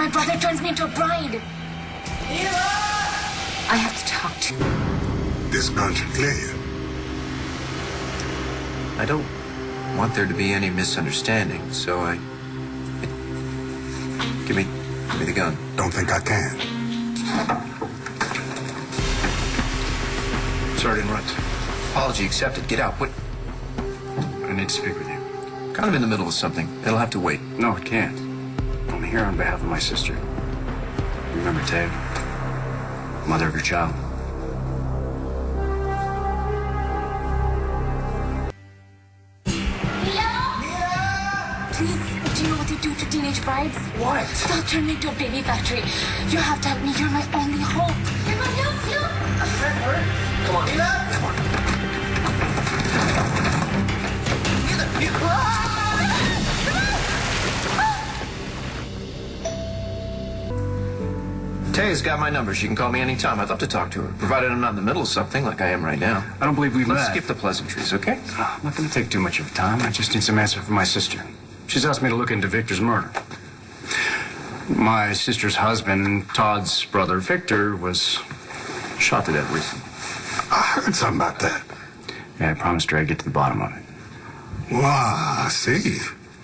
my brother turns me into a bride. Neela! I have to talk to you. This gun should clear you. I don't want there to be any misunderstanding, so Give me the gun. Don't think I can. Sorry to interrupt. Apology accepted. Get out. What? I need to speak with you. Kind of in the middle of something. It'll have to wait. No, it can't. I'm here on behalf of my sister. Remember Tab? Mother of your child. Please, do you know what they do to teenage brides? What? They'll turn me into a baby factory. You have to help me. You're my only hope. Can I help you? Come on. Neela! Come on. Neela, Tay's got my number. She can call me anytime. I'd love to talk to her, provided I'm not in the middle of something like I am right now. I don't believe we've Let's met. skip the pleasantries, okay? I'm not going to take too much of your time. I just need some answer from my sister. She's asked me to look into Victor's murder. My sister's husband, Todd's brother, Victor, was shot to death recently. I heard something about that. Yeah, I promised her I'd get to the bottom of it. Wow, I see.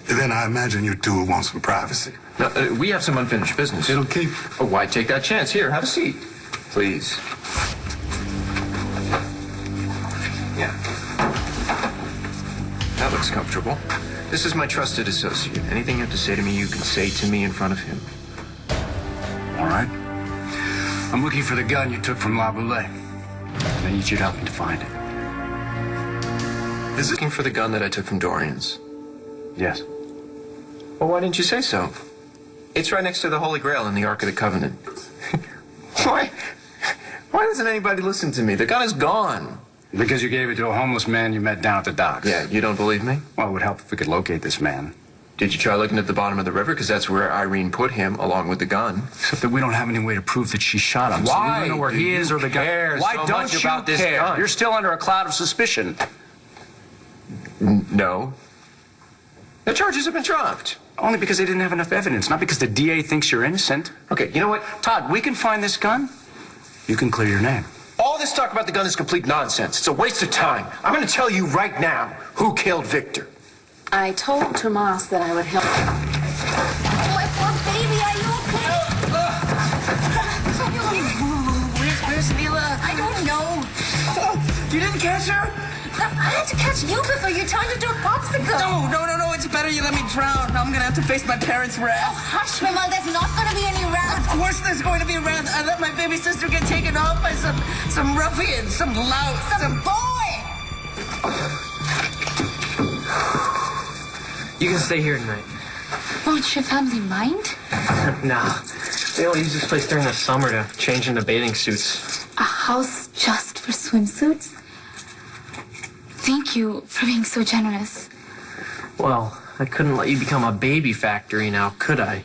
Then I imagine you two will want some privacy. No, we have some unfinished business. It'll keep... Oh, why take that chance? Here, have a seat. Please. Yeah. That looks comfortable. This is my trusted associate. Anything you have to say to me, you can say to me in front of him. All right. I'm looking for the gun you took from La Boule. I need you to help me to find it. Is it looking for the gun that I took from Dorian's? Yes. Well, why didn't you say so? It's right next to the Holy Grail in the Ark of the Covenant. Why doesn't anybody listen to me? The gun is gone. Because you gave it to a homeless man you met down at the docks. Yeah, you don't believe me? Well, it would help if we could locate this man. Did you try looking at the bottom of the river? Because that's where Irene put him, along with the gun. Except that we don't have any way to prove that she shot him. Why So we don't know where do he you is or the care gun. Why so don't much you about this care? gun? You're still under a cloud of suspicion. No. The charges have been dropped. Only because they didn't have enough evidence, not because the DA thinks you're innocent. Okay, you know what? Todd, we can find this gun. You can clear your name. All this talk about the gun is complete nonsense. It's a waste of time. I'm going to tell you right now who killed Victor. I told Tomas that I would help. Oh, my poor baby, are you okay? Where's Neela? I don't know. You didn't catch her? I had to catch you before you turned into a popsicle. No, it's better you let me drown. I'm gonna have to face my parents' wrath. Hush, Vimal, there's not going to be any wrath. Of course there's going to be wrath. I let my baby sister get taken off by some ruffian, some lout, Some boy! You can stay here tonight. Won't your family mind? Nah. They only use this place during the summer to change into bathing suits. A house just for swimsuits? Thank you for being so generous. Well, I couldn't let you become a baby factory now, could I?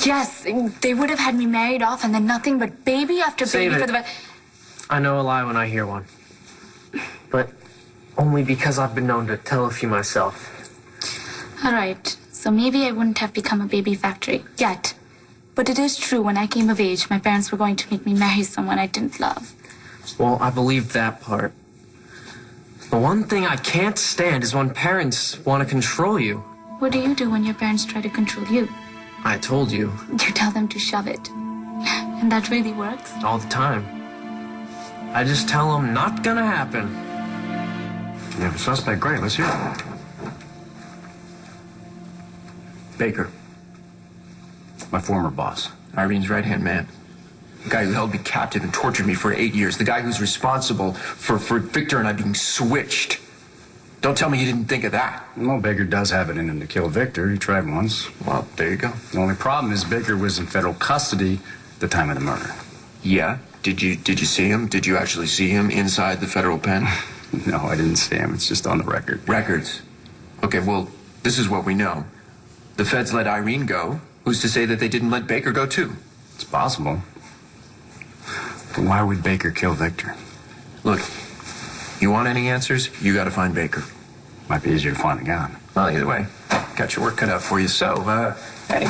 Yes, they would have had me married off and then nothing but baby after Save baby it. for the... I know a lie when I hear one. But only because I've been known to tell a few myself. All right, so maybe I wouldn't have become a baby factory yet. But it is true, when I came of age, my parents were going to make me marry someone I didn't love. Well, I believed that part. The one thing I can't stand is when parents want to control you. What do you do when your parents try to control you? I told you. You tell them to shove it. And that really works? All the time. I just tell them not gonna happen. You have a suspect. Great, let's hear it. Baker, My former boss. Irene's right-hand man. The guy who held me captive and tortured me for 8 years. The guy who's responsible for Victor and I being switched. Don't tell me you didn't think of that. Well, Baker does have it in him to kill Victor. He tried once. Well, there you go. The only problem is Baker was in federal custody at the time of the murder. Yeah? Did you see him? Did you actually see him inside the federal pen? No, I didn't see him. It's just on the record. Records. Okay, well, this is what we know. The feds let Irene go. Who's to say that they didn't let Baker go, too? It's possible. But why would Baker kill Victor? Look, you want any answers? You gotta find Baker. Might be easier to find a gun. Well, either way, got your work cut out for you. So, hey,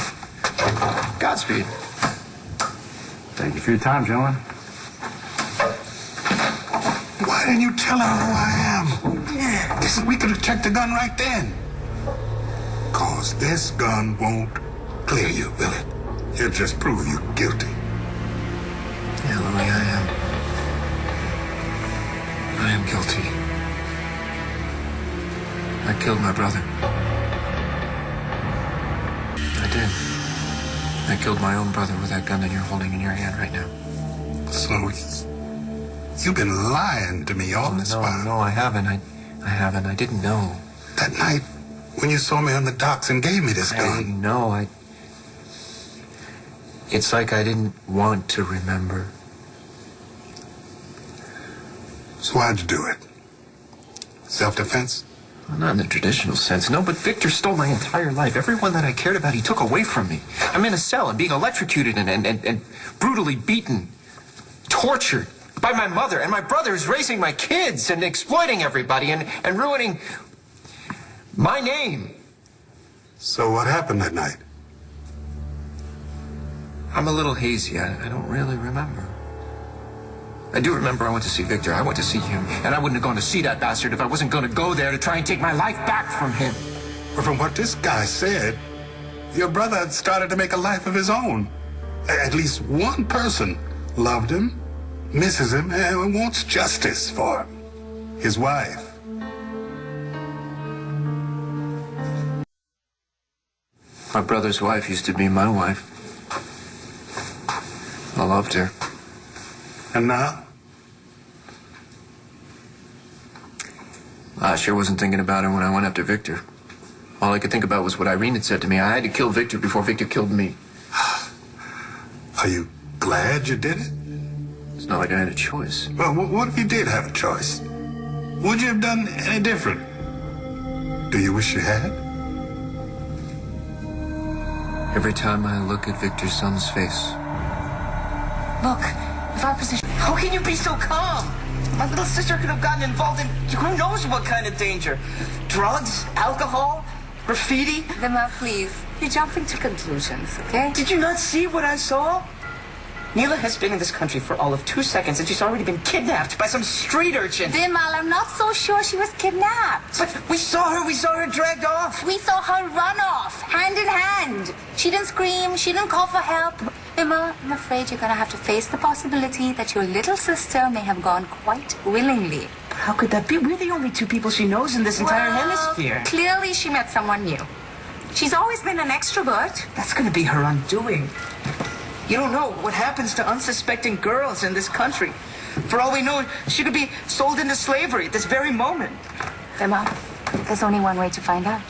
Godspeed. Thank you for your time, gentlemen. Why didn't you tell him who I am? Yeah, we could have checked the gun right then. Cause this gun won't clear you, will it? It'll just prove you guilty. Yeah, Louie, I am guilty. I killed my brother. I did. I killed my own brother with that gun that you're holding in your hand right now. So, you've been lying to me all this while. No, I haven't. I haven't. I didn't know. That night when you saw me on the docks and gave me this gun. No, It's like I didn't want to remember. So why'd you do it? Self-defense? Well, not in the traditional sense, no, but Victor stole my entire life. Everyone that I cared about, he took away from me. I'm in a cell and being electrocuted and brutally beaten, tortured by my mother, and my brother is raising my kids and exploiting everybody and ruining my name. So what happened that night? I'm a little hazy. I don't really remember. I do remember I went to see Victor. I went to see him. And I wouldn't have gone to see that bastard if I wasn't going to go there to try and take my life back from him. But from what this guy said, your brother had started to make a life of his own. At least one person loved him, misses him, and wants justice for him. His wife. My brother's wife used to be my wife. I loved her. And now? I sure wasn't thinking about her when I went after Victor. All I could think about was what Irene had said to me. I had to kill Victor before Victor killed me. Are you glad you did it? It's not like I had a choice. Well, what if you did have a choice? Would you have done any different? Do you wish you had? Every time I look at Victor's son's face. Look, if our position... How can you be so calm? My little sister could have gotten involved in who knows what kind of danger. Drugs, alcohol, graffiti. Vimal, please. You're jumping to conclusions, okay? Did you not see what I saw? Neela has been in this country for all of 2 seconds, and she's already been kidnapped by some street urchin. Vimal, I'm not so sure she was kidnapped. But we saw her dragged off. We saw her run off, hand in hand. She didn't scream, she didn't call for help. Vimal, I'm afraid you're gonna have to face the possibility that your little sister may have gone quite willingly. How could that be? We're the only two people she knows in this entire hemisphere. Clearly she met someone new. She's always been an extrovert. That's gonna be her undoing. You don't know what happens to unsuspecting girls in this country. For all we know, she could be sold into slavery at this very moment. Vimal, there's only one way to find out.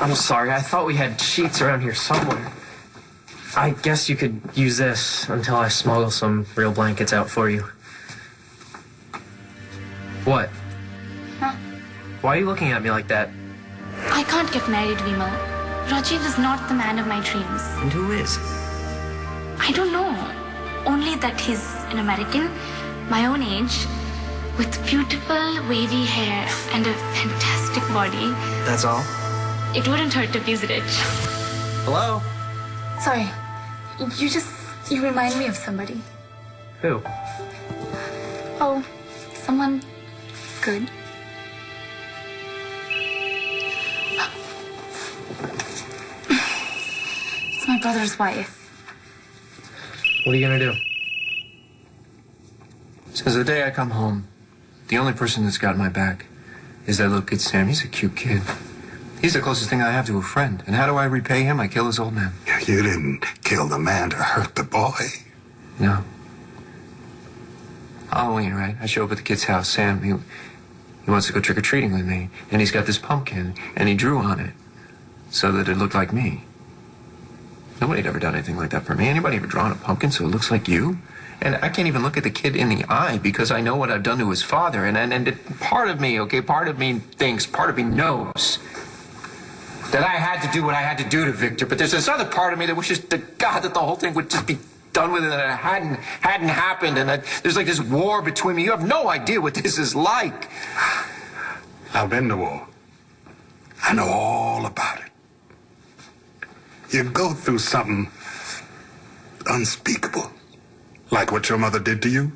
I'm sorry, I thought we had sheets around here somewhere. I guess you could use this until I smuggle some real blankets out for you. What? Huh? Why are you looking at me like that? I can't get married, Vimal. Rajiv is not the man of my dreams. And who is? I don't know. Only that he's an American, my own age, with beautiful wavy hair and a fantastic body. That's all? It wouldn't hurt if he's rich. Hello? Sorry. You remind me of somebody. Who? Oh, someone good. It's my brother's wife. What are you gonna do? Since the day I come home, the only person that's got my back is that little kid Sam. He's a cute kid. He's the closest thing I have to a friend. And how do I repay him? I kill his old man. You didn't kill the man to hurt the boy. No. Halloween, right? I show up at the kid's house. Sam, he wants to go trick-or-treating with me. And he's got this pumpkin, and he drew on it so that it looked like me. Nobody had ever done anything like that for me. Anybody ever drawn a pumpkin so it looks like you? And I can't even look at the kid in the eye because I know what I've done to his father. And part of me, okay, part of me thinks, part of me knows that I had to do what I had to do to Victor. But there's this other part of me that wishes to God that the whole thing would just be done with it, and it hadn't happened, and that there's like this war between me. You have no idea what this is like. I've been to war. I know all about it. You go through something unspeakable. Like what your mother did to you,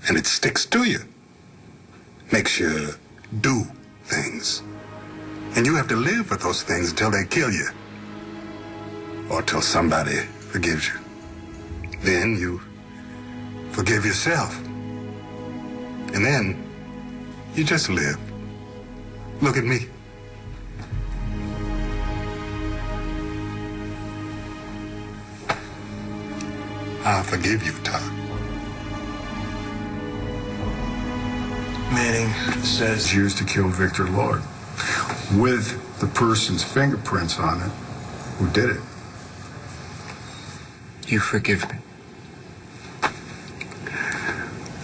and it sticks to you. Makes you do things. And you have to live with those things until they kill you. Or till somebody forgives you. Then you forgive yourself. And then you just live. Look at me. I'll forgive you, Todd. Manning says used to kill Victor Lord with the person's fingerprints on it who did it. You forgive me.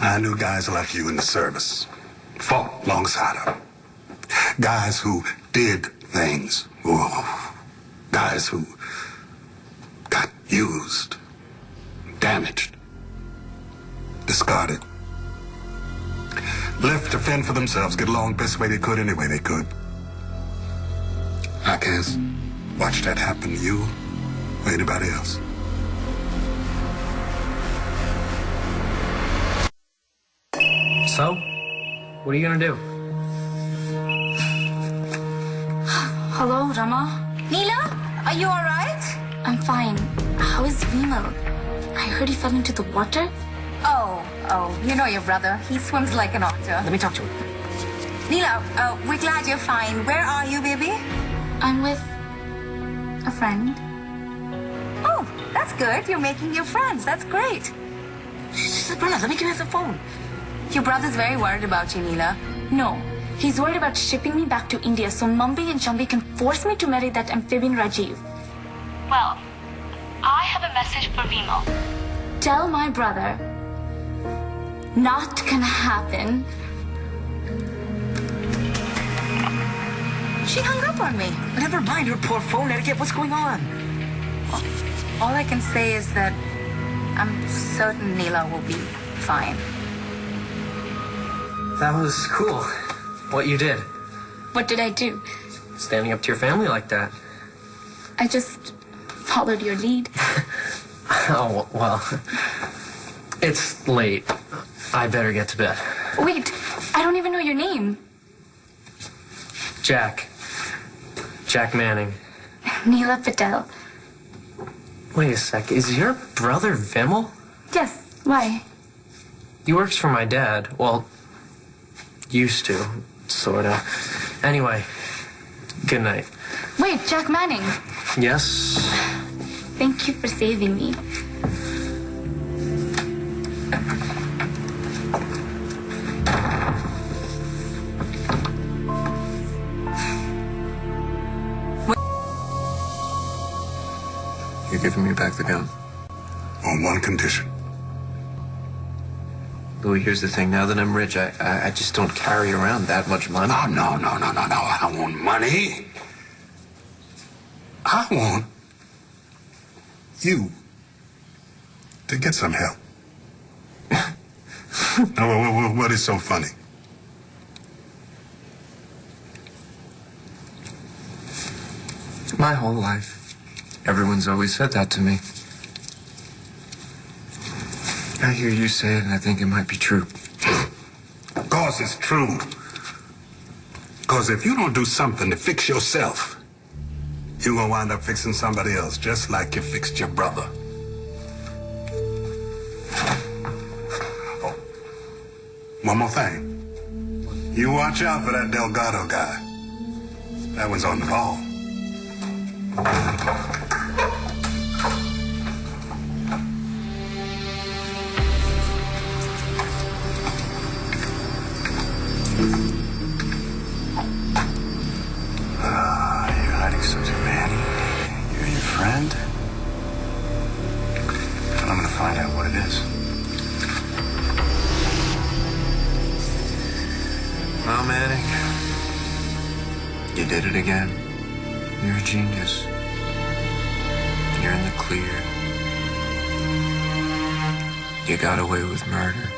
I knew guys like you in the service. Fought alongside them. Guys who did things. Whoa. Guys who got used, damaged, discarded. Left to fend for themselves, get along best way they could any way they could. I can't watch that happen to you or anybody else. So, what are you gonna do? Hello, Rama? Neela, are you all right? I'm fine. How is Vimal? I heard he fell into the water. Oh, you know your brother. He swims like an otter. Let me talk to him. Neela, we're glad you're fine. Where are you, baby? I'm with a friend. Oh, that's good. You're making new friends. That's great. Brother, let me give you the phone. Your brother's very worried about you, Neela. No, he's worried about shipping me back to India so Mumbai and Chambi can force me to marry that amphibian Rajiv. Well, I have a message for Vimal. Tell my brother, not gonna happen. She hung up on me. Never mind her poor phone etiquette. What's going on? All I can say is that I'm certain Neela will be fine. That was cool. What you did. What did I do? Standing up to your family like that. I just followed your lead. Oh, well. It's late. I better get to bed. Wait, I don't even know your name. Jack. Jack Manning. Neela Patel. Wait a sec. Is your brother Vimal? Yes, why? He works for my dad. Well, used to, sorta. Anyway, good night. Wait, Jack Manning. Yes? Thank you for saving me. You're giving me back the gun. On one condition. Louie, here's the thing. Now that I'm rich, I just don't carry around that much money. No. I don't want money. I want you to get some help. Now, what is so funny? My whole life, everyone's always said that to me. I hear you say it, and I think it might be true. Of course it's true. Because if you don't do something to fix yourself, you're going to wind up fixing somebody else, just like you fixed your brother. Oh, one more thing. You watch out for that Delgado guy. That one's on the ball. You're hiding something, Manny. You're your friend? And I'm gonna find out what it is. Well, Manning, you did it again. You're a genius. You're in the clear. You got away with murder.